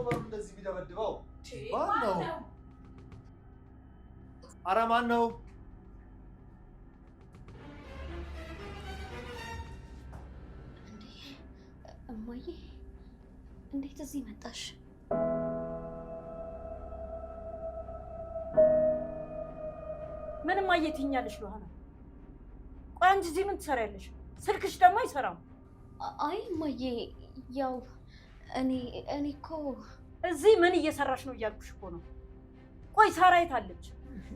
በሩ እንደዚህ ቢደበድበው? ማን ነው? ኧረ ማን ነው? እማዬ እንዴት እዚህ መጣሽ? ምን እማዬ ትይኛለሽ? ሎሃና ቆይ አንቺ እዚህ ምን ትሰሪያለሽ? ስልክሽ ደግሞ አይሰራም። አይ እማዬ ያው እኔ እኮ እዚህ ምን እየሰራሽ ነው እያልኩሽ እኮ ነው። ቆይ ሳራ የት አለች?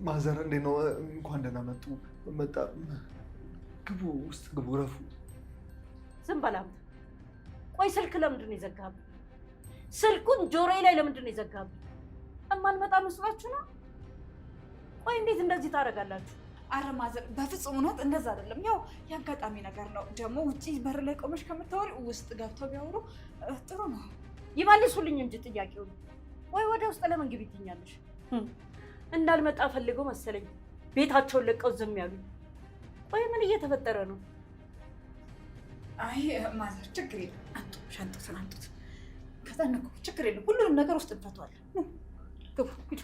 ማዘር እንዴት ነው? እንኳን ደህና መጡ። መጣ ግቡ፣ ውስጥ ግቡ፣ ረፉ። ዝም በል አንተ። ቆይ ስልክ ለምንድን ነው የዘጋኸው? ስልኩን ጆሮዬ ላይ ለምንድን ነው የዘጋኸው? እማንመጣ መስሏችሁ ነው? ቆይ እንዴት እንደዚህ ታደርጋላችሁ? አረ ማዘር በፍጹም እውነት እንደዛ አይደለም። ያው ያጋጣሚ ነገር ነው። ደግሞ ውጪ በር ላይ ቆመሽ ከምታወሪ ውስጥ ገብተው ቢያወሩ ጥሩ ነው። ይመልሱልኝ እንጂ ጥያቄው። ወይ ወደ ውስጥ ለምን ግቢ ትይኛለሽ? እንዳልመጣ ፈልገው መሰለኝ ቤታቸውን ለቀው ዝም ያሉኝ። ቆይ ምን እየተፈጠረ ነው? አይ ማዘር ችግር የለም። አንቱ ሻንጣውን አንጡት። ከተነኩ ችግር የለም። ሁሉንም ነገር ውስጥ እንፈታዋለን። ግቡ ሂዱ።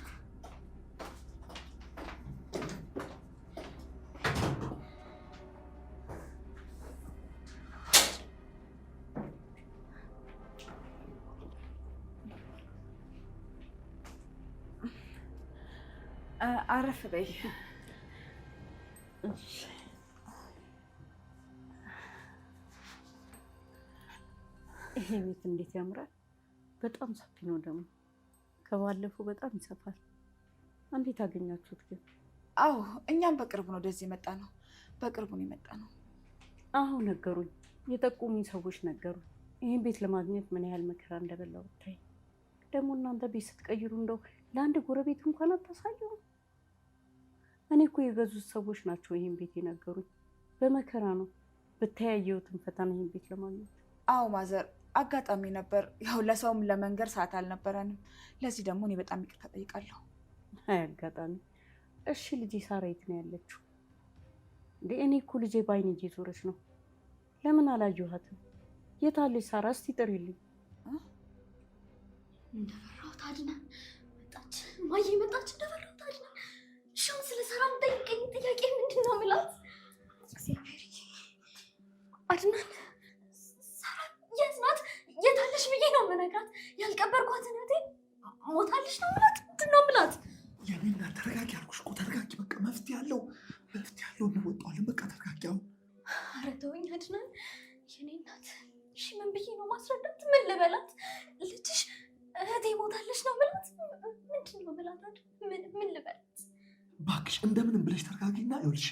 አረፍ በይ። ይሄ ቤት እንዴት ያምራል! በጣም ሰፊ ነው ደግሞ ከባለፈው በጣም ይሰፋል። እንዴት አገኛችሁት ግን? አዎ እኛም በቅርቡ ነው ወደዚህ የመጣ ነው። በቅርቡ ነው የመጣ ነው። አዎ ነገሩኝ፣ የጠቁሙኝ ሰዎች ነገሩኝ። ይሄን ቤት ለማግኘት ምን ያህል መከራ እንደበላው ብታይ። ደግሞ እናንተ ቤት ስትቀይሩ እንደው ለአንድ ጎረቤት እንኳን አታሳየው። እኔ እኮ የገዙት ሰዎች ናቸው ይሄን ቤት የነገሩኝ። በመከራ ነው በተያየሁትን ፈተና ይሄን ቤት ለማግኘት። አዎ ማዘር አጋጣሚ ነበር። ያው ለሰውም ለመንገር ሰዓት አልነበረንም። ለዚህ ደግሞ እኔ በጣም ይቅርታ ጠይቃለሁ። አይ አጋጣሚ። እሺ ልጄ ሳራ የት ነው ያለችው? እንዴ እኔ እኮ ልጄ ባይኔ እየዞረች ነው። ለምን አላየኋትም? የት አለች ሳራ? እስቲ ጥሪልኝ። እንደፈራሁት አድናን መጣች። እማዬ መጣች። እንደፈራሁት አድናን። እሺውን ስለ ሳራ የምጠይቀኝ ጥያቄ ምንድን ነው የምላት? እግዚአብሔር አድናን ሳራ የት ናት? የት አለሽ ብዬ ነው የምነግራት። ያልቀበርኳት እህቴ ሞታለች ነው የምላት። ምንድን ነው የምላት? የኔ እናት ተረጋጊ አልኩሽ እኮ ተረጋጊ። በቃ መፍትሄ ያለው እንወጣዋለን። በቃ ተረጋጊ። አሁን ኧረ ተወኝ አድናን። የኔ እናት እሺ ምን ብዬ ነው ማስረዳት? ምን ልበላት? ልጅሽ እህቴ ሞታለች ነው የምላት? ምንድን ነው የምላት? ምን ልበላት? እባክሽ እንደምንም ብለሽ ተረጋጊና ይኸውልሽ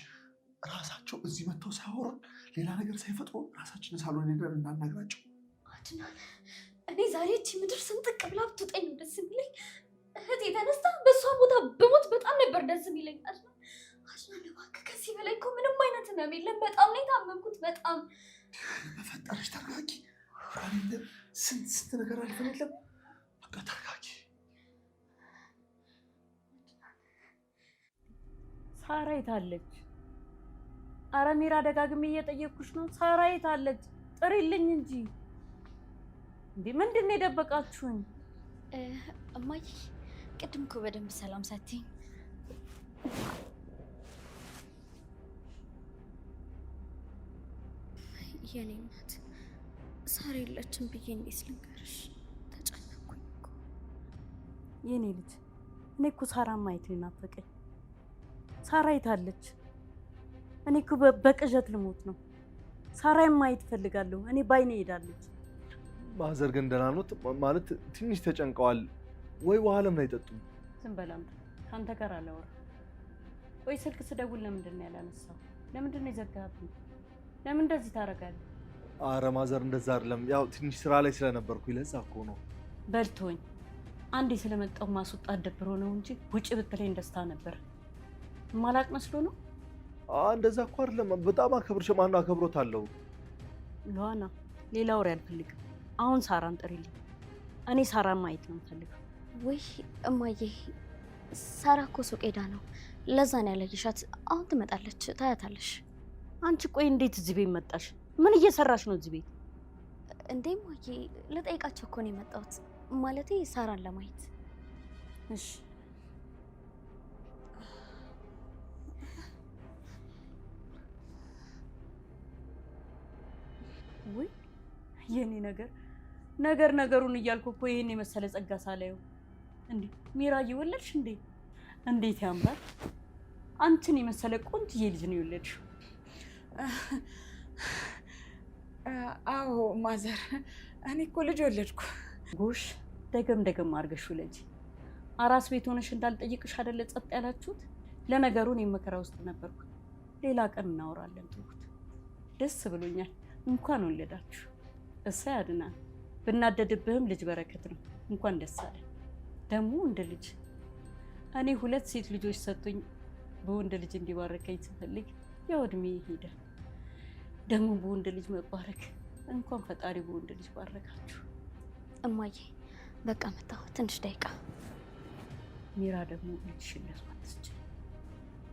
ራሳቸው እዚህ መጥተው ሳያወሩን ሌላ ነገር ሳይፈጥሩ ራሳችንን ሳሎን ሄደን እናናግራቸው። አድናን እኔ ዛሬ እቺ ምድር ስንጥቅ ብላ ብትውጠኝ ነው ደስ የሚለኝ። እህቴ ተነስታ በእሷ ቦታ በሞት በጣም ነበር ደስ የሚለኝ። አድናን እባክህ ከዚህ በላይ እኮ ምንም አይነት ህመም የለም። በጣም ነው የታመምኩት። በጣም በፈጠረሽ ተረጋጊ። ስንት ነገር አልፈን የለም። በቃ ተረጋጊ። ሳራ የት አለች? ኧረ ሚራ ደጋግሜ እየጠየኩሽ ነው። ሳራ የት አለች? ጥሪልኝ እንጂ። እንዴ ምንድን ነው የደበቃችሁኝ? እማዬ ቅድም እኮ በደንብ ሰላም ሳትይኝ። የኔ እናት ሳራ የለችም ብዬ እንዴት ልንገርሽ? ተጨነኩኝ እኮ የኔ ልጅ። እኔ እኮ ሳራ ማየት ናፈቀኝ። ሳራ የት አለች? እኔ እኮ በቅዠት ልሞት ነው። ሳራዬን ማየት እፈልጋለሁ። እኔ ባይኔ ሄዳለች። ማዘር ግን ደህና ኖት? ማለት ትንሽ ተጨንቀዋል ወይ? ውሃ ለምን አይጠጡም? ዝም በል አንተ። ከአንተ ጋር አላወራም። ቆይ ስልክ ስደውል ለምንድን ነው ያላነሳው? ለምንድን ነው የዘጋኸብኝ? ለምን እንደዚህ ታደርጋለህ? አረ ማዘር እንደዛ አይደለም። ያው ትንሽ ስራ ላይ ስለነበርኩ ለዛ እኮ ነው። በልቶኝ አንዴ ስለመጣሁ ማስወጣት ደብሮ ነው እንጂ ውጭ ብትለኝ ደስታ ነበር። ማላቅ መስሎ ነው? እንደዛ እኮ አይደለም። በጣም አከብርሽ። ማነው አከብሮታለሁ። ሉሃና ሌላ ወሬ አልፈልግም። አሁን ሳራን ጥሪልኝ። እኔ ሳራን ማየት ነው የምፈልገው። ወይ እማዬ ሳራ እኮ ሱቅ ሄዳ ነው። ለዛ ነው ያለየሻት። አሁን ትመጣለች፣ ታያታለሽ። አንቺ ቆይ እንዴት እዚህ ቤት መጣሽ? ምን እየሰራሽ ነው እዚህ ቤት? እንዴ ማዬ ልጠይቃቸው እኮ ነው የመጣሁት። ማለቴ ሳራን ለማየት። እሺ ወይ የኔ ነገሩን እያልኩ እኮ ይሄን የመሰለ ጸጋ ሳላየው እንዴ ሚራዬ ወለድሽ እንዴ? እንዴት ያምራል! አንቺን የመሰለ ቆንጆዬ ልጅ ነው የወለድሽው። አዎ ማዘር፣ እኔ እኮ ልጅ ወለድኩ። ጎሽ ደገም አድርገሽ ውለጂ። አራስ ቤት ሆነሽ እንዳልጠይቅሽ አይደለ ጸጥ ያላችሁት? ለነገሩ እኔ መከራ ውስጥ ነበርኩ። ሌላ ቀን እናወራለን ትሁት። ደስ ብሎኛል። እንኳን ወለዳችሁ። እሰይ አድናን። ብናደድብህም ልጅ በረከት ነው። እንኳን ደስ አለ። ደግሞ ወንድ ልጅ እኔ 2 ሴት ልጆች ሰጡኝ። በወንድ ልጅ እንዲባረከኝ ስፈልግ ያው እድሜ ሄደ። ደግሞ በወንድ ልጅ መባረክ እንኳን ፈጣሪ በወንድ ልጅ ባረካችሁ። እማዬ በቃ መጣሁ፣ ትንሽ ደቂቃ። ሚራ ደግሞ ልጅሽን ለሷት ትችል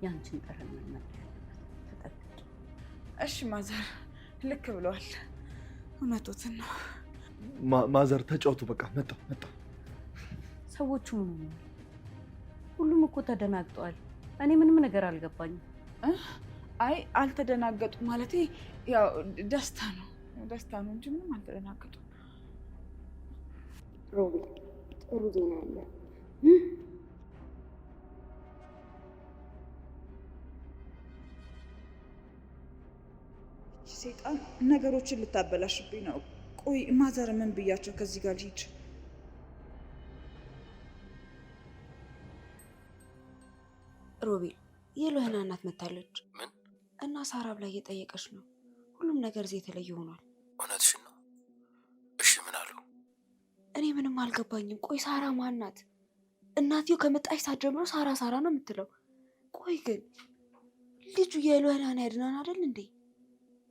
ያንቺን ጠረን መልመድ ያለበት ተጠንቀቂ። እሺ ማዘር ልክ ብለዋል። እውነቶትን ነው። ማዘር ተጫውቱ። በቃ መጣሁ። ሰዎቹ ምን ሆነዋል? ሁሉም እኮ ተደናግጠዋል። እኔ ምንም ነገር አልገባኝም። አይ አልተደናገጡ ማለቴ ያው ደስታ ነው እንጂ ምንም አልተደናገጡ። ሮቢ ጥሩ ዜና አለ። ሴጣን ነገሮችን ልታበላሽብኝ ነው። ቆይ ማዘር ምን ብያቸው ከዚህ ጋር ልሂድ? ሮቤል የሎህና እናት መታለች። ምን? እና ሳራ ብላ እየጠየቀች ነው። ሁሉም ነገር እዚህ የተለየ ሆኗል። እውነትሽን ነው? እሺ ምን አሉ? እኔ ምንም አልገባኝም። ቆይ ሳራ ማን ናት? እናትየው ከመጣች ሰዓት ጀምሮ ሳራ ነው የምትለው። ቆይ ግን ልጁ የሎህናን ያድናን አይደል እንዴ?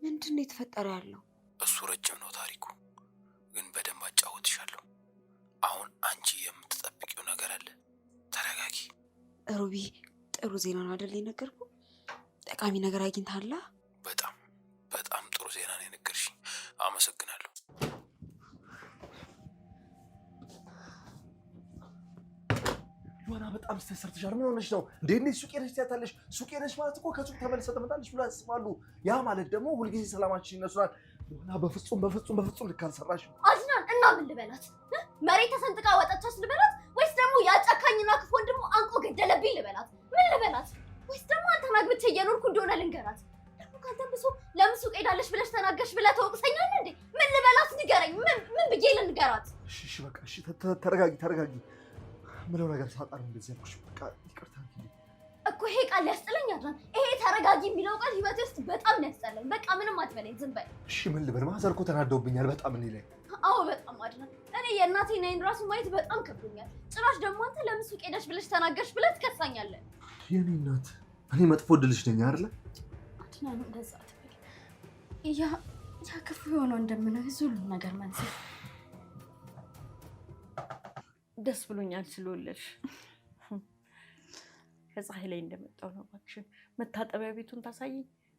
ምንድን ነው የተፈጠረ ያለው? እሱ ረጅም ነው ታሪኩ፣ ግን በደንብ አጫውትሻለሁ። አሁን አንቺ የምትጠብቂው ነገር አለ። ተረጋጊ ሮቢ። ጥሩ ዜና ነው አይደል የነገርኩ? ጠቃሚ ነገር አግኝታላ? በጣም ጥሩ ዜና ነው የነገርሽኝ። አመሰግናለሁ። ዮና በጣም ስተሰርተሻል። ምን ሆነሽ ነው እንዴ? እንዴት ሱቅ ሄደሽ ትያታለሽ? ሱቅ ሄደሽ ማለት እኮ ከሱቅ ተመልሰህ ትመጣለሽ ብሎ ያስባሉ። ያ ማለት ደግሞ ሁልጊዜ ሰላማችን ይነሱናል። ዮና በፍጹም ልክ አልሰራሽም። አድናን እና ምን ልበላት? መሬት ተሰንጥቃ ወጣቻስ ልበላት? ወይስ ደግሞ ያጫካኝና ክፉ ወንድሙ አንቆ ገደለብኝ ልበላት? ምን ልበላት? ወይስ ደግሞ አንተን አግብቼ እየኖርኩ እንደሆነ ልንገራት? ደግሞ ካንተ ብሶ ለምን ሱቅ ሄዳለሽ ብለሽ ተናገርሽ ብለህ ተወቅሰኛለህ እንዴ? ምን ልበላት ንገረኝ። ምን ብዬ ልንገራት? እሺ በቃ እሺ፣ ተረጋጊ። ምለው ነገር ሳጣር እንደዚህ ያልኩሽ። በቃ ይቅርታ እኮ ይሄ ቃል ያስጠላኝ አድናን። ይሄ ተረጋጊ የሚለው ቃል ህይወቴ ውስጥ በጣም ያስጠላኝ። በቃ ምንም አትበለኝ፣ ዝም በል። እሺ ምን ልበል? ማዘር እኮ ተናደውብኛል በጣም እኔ ላይ። አዎ በጣም አድናን። እኔ የእናቴን አይን ራሱ ማየት በጣም ከብዶኛል። ጭራሽ ደግሞ አንተ ለምን ሱቅ ሄደሽ ብለሽ ተናገርሽ ብለህ ትከሳኛለህ። የኔ እናት እኔ መጥፎ እድልሽ ነኝ አይደለ? አድናን እንደዛ አትበል። ያ ክፉ የሆነው እንደምነው ሁሉም ነገር መንስኤ። ደስ ብሎኛል ስለወለድሽ። ከፀሐይ ላይ እንደመጣው ነው። እባክሽን መታጠቢያ ቤቱን ታሳይኝ።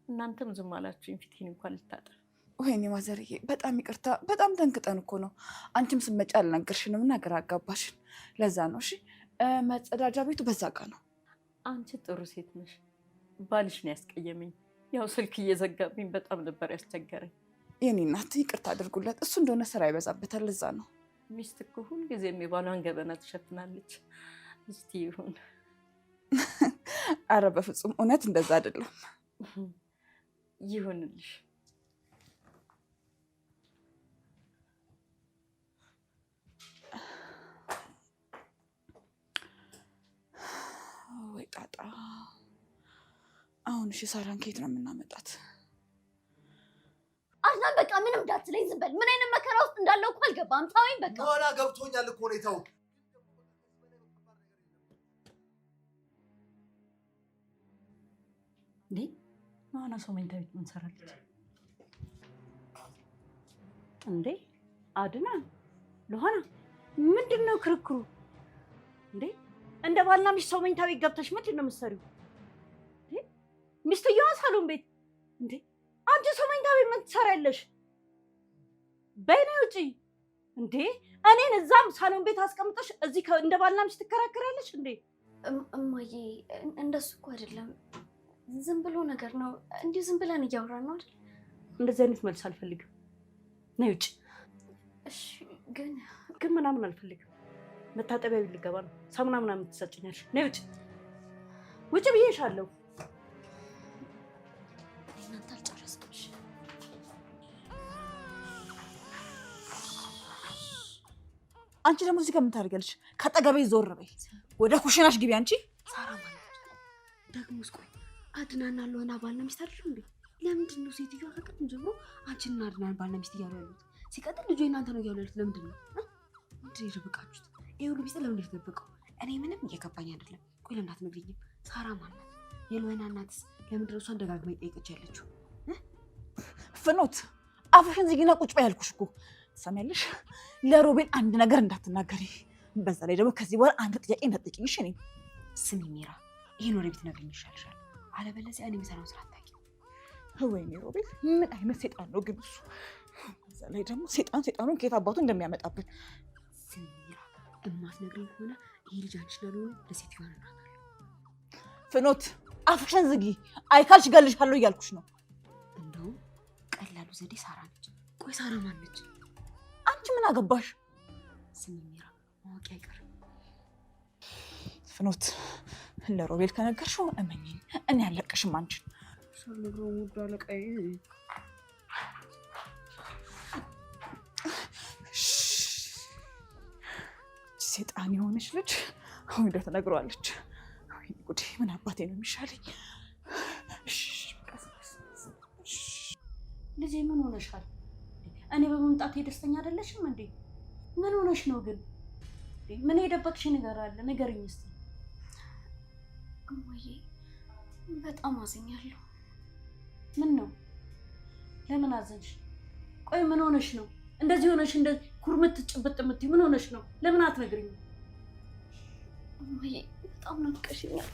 እናንተም ዝም አላችሁኝ ፊቴን እንኳን ልታጠብ። ወይኔ ማዘርዬ በጣም ይቅርታ። በጣም ተንክጠን እኮ ነው። አንቺም ስትመጪ አልነገርሽንም እና ግራ አጋባሽን። ለዛ ነው። እሺ መጸዳጃ ቤቱ በዛ ጋ ነው። አንቺ ጥሩ ሴት ነሽ። ባልሽ ነው ያስቀየመኝ። ያው ስልክ እየዘጋብኝ በጣም ነበር ያስቸገረኝ። የኔ እናት ይቅርታ አድርጉለት። እሱ እንደሆነ ስራ ይበዛበታል። ለዛ ነው። ሚስት እኮ ሁልጊዜም የባሏን ገበና ትሸፍናለች። እስቲ ይሁን። አረ በፍጹም እውነት እንደዛ አይደለም። ይሁንልሽ። ወይ ጣጣ። አሁን እሺ ሳራን ከየት ነው የምናመጣት? አድናን በቃ ምንም እንዳትለኝ ዝም በል። ምን አይነት መከራ ውስጥ እንዳለው እኮ አልገባም። ታወኝ በቃ። ዮና ገብቶኛል እኮ ሁኔታው። እንዴ ማና ሰው መኝታ ቤት ምን ሰራለች እንዴ? አድናን ሎሃና ምንድን ነው ክርክሩ እንዴ? እንደ ባልና ሚስት ሰው መኝታ ቤት ገብተሽ ምንድን ነው የምትሰሪው? ሚስትየዋ ሳሎን ቤት እንዴ? አንቺ ሰው መኝታ ቤት ምን ትሰሪያለሽ? በይ ነይ ውጪ። እንዴ እኔን እዛም ሳሎን ቤት አስቀምጠሽ እዚህ እንደ ባልና ሚስት ትከራከሪያለሽ እንዴ? እማዬ እንደሱ እኮ አይደለም፣ ዝም ብሎ ነገር ነው። እንዲሁ ዝም ብለን እያወራን ነው አይደል? እንደዚህ አይነት መልስ አልፈልግም። ነይ ውጪ። እሺ ግን ምናምን አልፈልግም። መታጠቢያ ቤት ልገባ ነው። ሳሙና ምናምን ትሰጭኛለሽ። ነይ ውጪ። ውጪ ብዬሻለሁ። እናንተ አልጨረስኩም። አንቺ ደግሞ እዚህ ጋር ምን ታደርጊያለሽ? ከጠገቤ ዞር በይ። ወደ ኩሽናሽ ግቢ። አንቺ ሳራ ማለት ደግሞስ ቆይ አድናና ለሆነ ባልና ሚስት አይደሉ እንዴ? ለምንድን ነው ሴትዮዋ ከቅድም ጀምሮ አንቺና አድናን ባልና ሚስት እያሉ ያሉት? ሲቀጥል ልጁ እናንተ ነው እያሉ ያሉት ለምንድን ነው? ምንድን የደበቃችሁት? ይሄ ሁሉ ሚስጥር ለምን የተደበቀው? እኔ ምንም እየገባኝ አይደለም። ቆይ ለምን አትነግሪኝም? ሳራ ማለት የሎና እናትስ ለምንድን ነው እሷን ደጋግማ እየጠየቀች ያለችው? ፍኖት አፍሽን ዝጊና ቁጭ በይ ያልኩሽ እኮ። ትሰሚያለሽ? ለሮቤል አንድ ነገር እንዳትናገሪ። በዛ ላይ ደግሞ ከዚህ በኋላ አንድ ጥያቄ እንዳትጠይቂኝ እሺ? እኔ ስሚ ሚራ፣ ይሄን ወሬ ብትነግሪኝ ይሻልሻል። አለበለዚያ እኔ የምሰራውን ስራ አታውቂም። ወይኔ ሮቤል ምን አይነት ሴጣን ነው ግን እሱ። በዛ ላይ ደግሞ ሴጣኑን ከየት አባቱ እንደሚያመጣብን። ስሚ ሚራ፣ እማትነግሪኝ ከሆነ ይሄ ልጅ አንቺ ላለሆነ ለሴትዮዋ እናታለሁ። ፍኖት አፍሽን ዝጊ፣ አይካልሽ እገልሻለሁ እያልኩሽ ነው። እንደውም ቀላሉ ዘዴ ሳራ ነች። ቆይ ሳራ ማን ነች? አንቺ ምን አገባሽ? ስሚ ሚራ፣ ማወቂ አይቀርም። ፍኖት ለሮቤል ከነገርሽው እመኚኝ እኔ አለቅሽም አንቺን። ሰልሮ ሙዳ ለቀይ ሴጣን የሆነች ልጅ አሁን ሄዳ ትነግረዋለች። ጉዴ ምን አባቴ ነው የሚሻለኝ? ልጄ ምን ሆነሻል? እኔ በመምጣቴ ደስተኛ አይደለሽም እንዴ? ምን ሆነሽ ነው ግን? ምን የደበቅሽ ነገር አለ? ንገሪኝ እስኪ። እማዬ በጣም አዝኛለሁ። ምን ነው? ለምን አዘንሽ? ቆይ ምን ሆነሽ ነው እንደዚህ ሆነሽ እንደ ኩርምት ጭብጥ የምትይው? ምን ሆነሽ ነው? ለምን አትነግሪኝም? እማዬ በጣም ናፍቀሽኛል።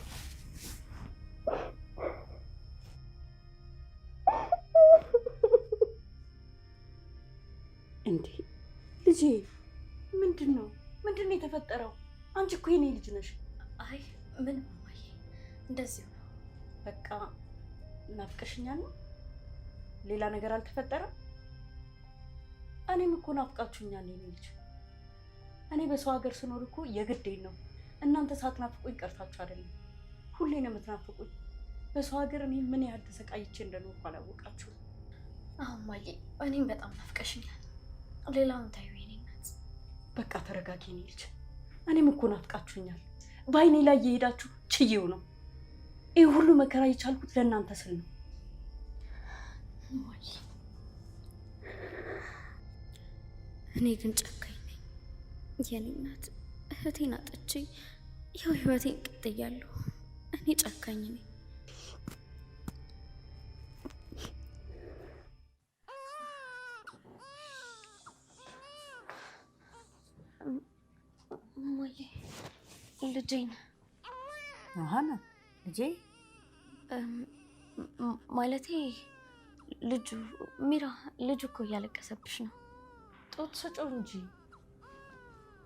እንዴ ልጄ ምንድን ነው የተፈጠረው? አንቺ እኮ የኔ ልጅ ነሽ። አይ ምንም እማዬ፣ እንደዚሁ ነው። በቃ ናፍቀሽኛል ነው? ሌላ ነገር አልተፈጠረም? እኔም እኮ ናፍቃችሁኛል የኔ ልጅ። እኔ በሰው ሀገር ስኖር እኮ የግዴን ነው። እናንተ ሳትናፍቁኝ ቀርታችሁ አይደለም፣ ሁሌ ነው የምትናፍቁኝ። በሰው ሀገር እኔ ምን ያህል ተሰቃይቼ እንደኖርኩ አላወቃችሁም። አሁን እማዬ እኔም በጣም ናፍቀሽኛል። ሌላውን ታዩ የኔ እናት። በቃ ተረጋጊ የኔ ልጅ። እኔም እኮ ናፍቃችሁኛል። በአይኔ ላይ እየሄዳችሁ ችዬው ነው ይህ ሁሉ መከራ የቻልኩት ለእናንተ ስል ነው። እማዬ እኔ ግን ጨካኝ ነኝ የኔ እናት። እህቴን አጥቼ ያው ህይወቴን ቀጥያለሁ። እኔ ጨካኝ ነኝ። እማዬ ልጄን አሃና ልጄ ማለቴ ልጁ ሚራ፣ ልጁ እኮ እያለቀሰብሽ ነው። ጡት ስጪው እንጂ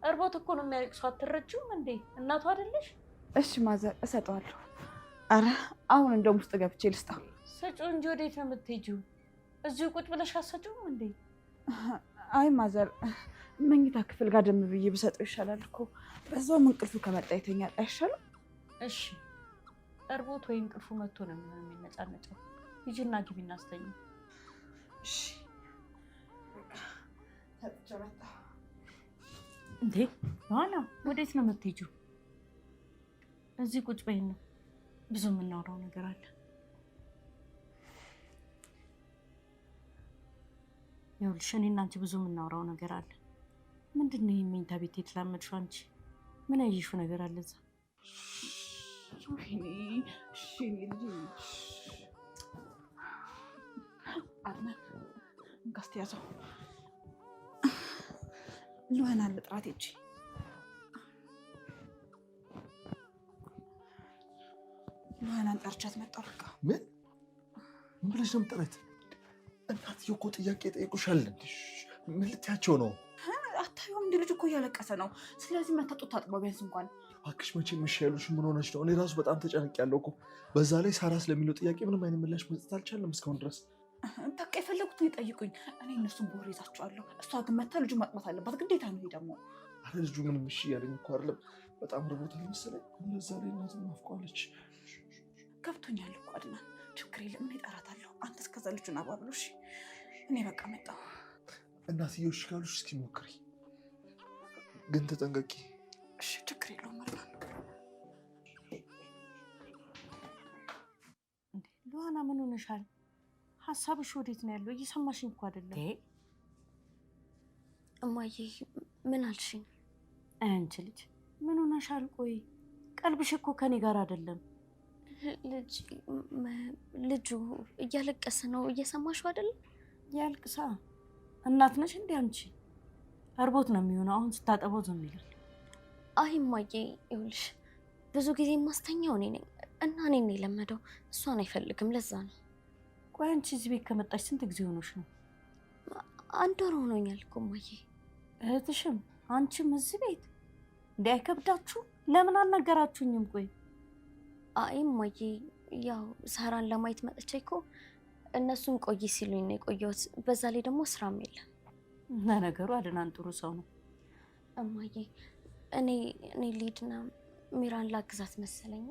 እርቦት እኮ ነው የሚያለቅሰው። አትረጂውም እንዴ? እናቱ አይደለሽ? እሺ ማዘር እሰጠዋለሁ። አረ አሁን እንደውም ውስጥ ገብቼ ልስጣው። ስጪው እንጂ ወዴት ነው የምትሄጂው? እዚሁ ቁጭ ብለሽ አትሰጪውም እንዴ? አይ ማዘር መኝታ ክፍል ጋር ደም ብዬ ብሰጠው ይሻላል እኮ። በዛውም እንቅልፉ ከመጣ ይተኛል አይሻልም? እሺ እርቦት ወይ እንቅልፉ መጥቶ ነው የሚነጫነጨው። ሂጂና ግቢና አስተኝ። እሺ እንዴ ኋላ ወዴት ነው የምትሄጂው? እዚህ ቁጭ በይና ብዙ የምናወራው ነገር አለ። ይኸውልሽ እኔና አንቺ ብዙ የምናወራው ነገር አለ። ምንድን ነው የመኝታ ቤት የተላመድሽው አንቺ? ምን ያየሽው ነገር አለ እዛ? ጋስት ያዘው ልዋና ልጥራት ሂጂ። ልዋናን ጠርቻት መጣሁ። በቃ ምን ብለሽ ነው የምጠራት? እናትዬ እኮ ጥያቄ ጠይቁሻል። ምን ልትያቸው ነው? አታየውም? እንደ ልጅ እኮ እያለቀሰ ነው። ስለዚህ መታጡት ታጥበው ቢያንስ እንኳን እባክሽ መቼም እሺ ያሉሽ ምን ሆነች ነው? እኔ ራሱ በጣም ተጨንቄያለሁ እኮ። በዛ ላይ ሳራ ስለሚለው ጥያቄ ምንም አይነት ምላሽ መስጠት አልቻለም እስካሁን ድረስ። በቃ የፈለጉትን ይጠይቁኝ፣ እኔ እነሱን በወሬ ይዛቸዋለሁ። እሷ ግን መታ ልጁ ማጥማት አለባት ግዴታ ነው። ይሄ ደግሞ አረ ልጁ ምንም እሺ እያለኝ እኮ አይደለም። በጣም ርቦታል መሰለኝ። በዛ ላይ እናቱ ናፍቀዋለች። ገብቶኛል እኮ አድናን፣ ችግር የለም እኔ እጠራታለሁ። አንተ እስከዛ ልጁን አባብሎ። እሺ እኔ በቃ መጣሁ። እናትዬው እሺ ካሉሽ እስኪ ሞክሪ፣ ግን ተጠንቀቂ። እሺ ችግር የለውም አድናን። ሉሃና ምን ሆነሻል? ሀሳብሽ ወዴት ነው ያለው? እየሰማሽኝ እኮ አይደለም። እማዬ ምን አልሽኝ? አንቺ ልጅ ምን ሆነሻል? ቆይ ቀልብሽ እኮ ከኔ ጋር አይደለም። ልጁ እያለቀሰ ነው። እየሰማሽው አይደለም? ያልቅሳ። እናት ነሽ እንዴ አንቺ? እርቦት ነው የሚሆነው። አሁን ስታጠበው ዝም ይላል። አይ እማዬ ይኸውልሽ ብዙ ጊዜ የማስተኛው እኔ ነኝ እና እኔን ነው የለመደው። እሷን አይፈልግም። ለዛ ነው። ቆይ አንቺ እዚህ ቤት ከመጣሽ ስንት ጊዜ ሆኖሽ ነው? 1 ወር ሆኖኛል እኮ እማዬ። እህትሽም አንቺም እዚህ ቤት እንዴ? አይከብዳችሁ? ለምን አልነገራችሁኝም? ቆይ አይ እማዬ ያው ሳራን ለማየት መጥቼ እኮ እነሱን ቆይ ሲሉኝ ነው የቆየሁት። በዛ ላይ ደግሞ ስራም የለም። ለነገሩ አድናን ጥሩ ሰው ነው። እማዬ እኔ ልሂድና ሚራን ላግዛት መሰለኝ።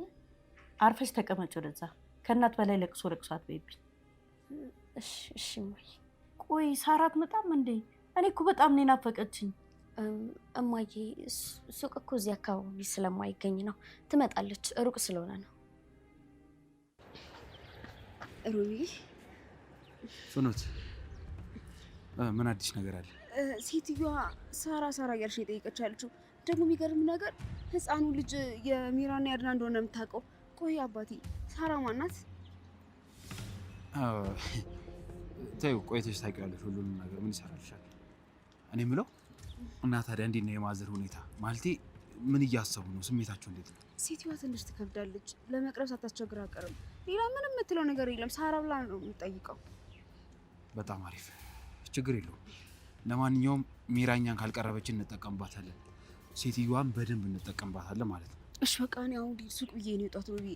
አርፈሽ ተቀመጭ ወደዛ። ከእናት በላይ ለቅሶ አትበይብኝ። እሺ እማዬ። ቆይ ሳራ አትመጣም እንዴ? እኔ እኮ በጣም ነው ናፈቀችኝ። እማዬ ሱቅ እኮ እዚህ አካባቢ ስለማይገኝ ነው። ትመጣለች፣ ሩቅ ስለሆነ ነው። ሩቢ ፍኖት ምን አዲስ ነገር አለ? ሴትዮዋ ሳራ እያልሽ ነው የጠየቀች ያለችው። ደግሞ የሚገርም ነገር ህፃኑ ልጅ የሚራና ያድና እንደሆነ የምታውቀው። ቆይ አባቴ ሳራ ማናት? ተይው ቆይተሽ ታውቂዋለሽ ሁሉንም ነገር። ምን ይሰራልሻል? እኔ የምለው እና ታዲያ እንዴት ነው የማዘር ሁኔታ? ማለቴ ምን እያሰቡ ነው? ስሜታቸው እንዴት ነው? ሴትዮዋ ትንሽ ትከብዳለች። ለመቅረብ ሳታስቸግር አቀርም። ሌላ ምንም የምትለው ነገር የለም። ሳራ ብላ ነው የምጠይቀው። በጣም አሪፍ፣ ችግር የለውም። ለማንኛውም ሚራኛን ካልቀረበችን እንጠቀምባታለን፣ ሴትዮዋን በደንብ እንጠቀምባታለን ማለት ነው። እሺ በቃ እኔ አሁን ሱቅ ብዬ ነው የወጣሁት። ብዬ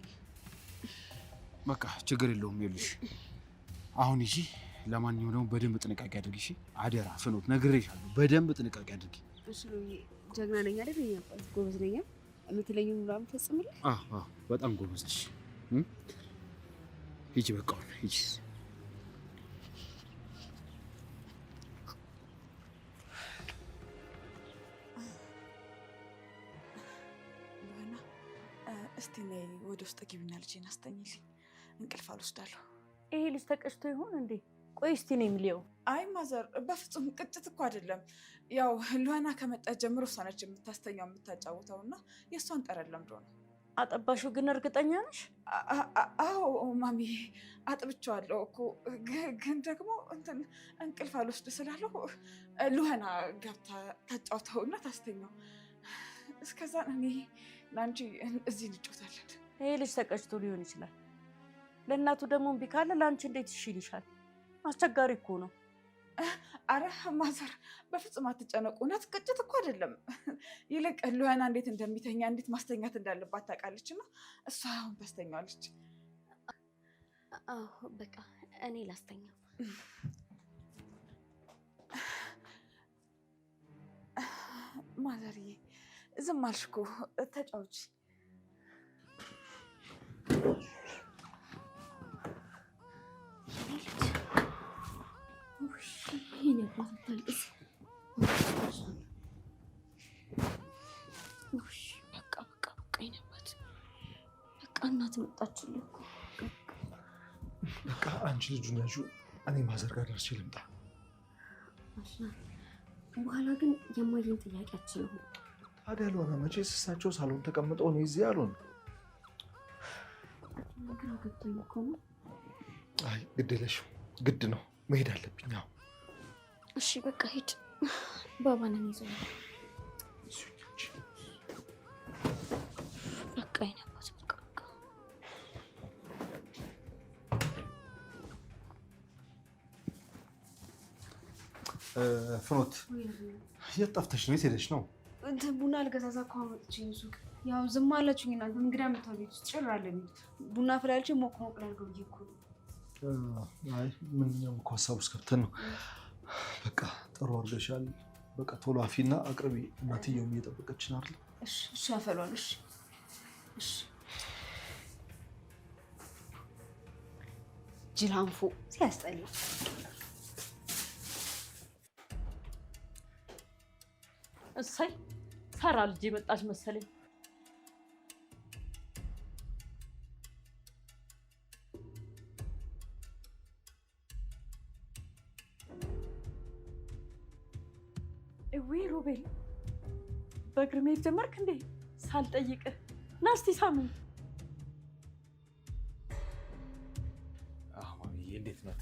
በቃ ችግር የለውም። ይኸውልሽ አሁን እሺ፣ ለማንኛውም ደግሞ በደንብ ጥንቃቄ አድርጊ። እሺ አደራ ፍኖት፣ ነግሬሻለሁ። በደንብ ጥንቃቄ አድርጊ። እሺ ጀግና ነኝ አይደል? ያባል ጎበዝ ነኝ። የምትለኝን ሁሉ ፈጽምልኝ። በጣም ጎበዝ ነሽ። ሂጂ በቃ ሂጂ። እስቲ ነይ ወደ ውስጥ ግቢና ልጄን አስተኝልኝ። እንቅልፍ አልወስዳለሁ። ይሄ ልጅ ተቀጭቶ ይሆን እንዴ? ቆይ እስቲ ነው የሚለው። አይ ማዘር፣ በፍጹም ቅጭት እኮ አይደለም። ያው ሉሃና ከመጣች ጀምሮ እሷ ነች የምታስተኛው የምታጫውተው፣ እና የእሷን ጠረን ለምዶ ነው። አጠባሽው ግን እርግጠኛ ነሽ? አዎ ማሚ አጥብቼዋለሁ እኮ፣ ግን ደግሞ እንትን እንቅልፍ አልወስድ ስላለው ሉሃና ገብታ ታጫውተውና ታስተኛው። እስከዛ እኔ ለአንቺ እዚህ እንጫወታለን። ይሄ ልጅ ተቀጭቶ ሊሆን ይችላል። ለእናቱ ደግሞ እምቢ ካለ ለአንቺ እንዴት ይሽልሻል? አስቸጋሪ እኮ ነው። አረ ማዘር በፍጹም አትጨነቁ። እውነት ቅጭት እኮ አይደለም። ይልቅ ሉሃና እንዴት እንደሚተኛ እንዴት ማስተኛት እንዳለባት ታውቃለች፣ እና እሷ አሁን ታስተኛዋለች። አዎ በቃ እኔ ላስተኛው። ማዘርዬ ዝም አልሽ እኮ ተጫውቺ። በቃ እናት መጣችልኝ እኮ። በቃ አንቺ ልጁን ያዡ፣ እኔ ማዘር ጋር ደርሼ ልምጣ። በኋላ ግን የማየን ጥያቄ አችልም። ታዲያ ሉሃና መቼስ እሳቸው ሳሎን ተቀምጠው ነው እዚህ ያሉን። ግራ ገብቶኝ እኮ ነው። አይ ግድ የለሽም፣ ግድ ነው መሄድ አለብኝ። አዎ እሺ በቃ ሂድ። ባባንን ይዘው በቃ ይነባት በቃ ፍኖት የት ጠፍተሽ ነው? የት ሄደሽ ነው? እንትን ቡና ልገዛዛ እኮ አመጥቼኝ ሱቅ። ያው ዝም አላችሁኝ እናንተ። እንግዳ መጥቷል ቤት ውስጥ ጭር አለ ቤት። ቡና ፍላልቼ ሞቅ ሞቅ ላድርገው ብዬሽ እኮ ነው። አይ ምን እኮ ሀሳብ ውስጥ ገብተን ነው። በቃ ጥሩ አድርገሻል። በቃ ቶሎ አፊና አቅርቢ። እናትየውም እየጠበቀችን አይደል? እሺ ያፈሏል። እሺ ጅላንፎ ሲያስጠላ። እሰይ ሳራ ልጅ መጣች መሰለኝ። ወይ ሮቤል በእግር መሄድ ጀመርክ እንዴ? ሳልጠይቅህ ና እስቲ ሳሙኝ። ማሚዬ እንዴት ናት?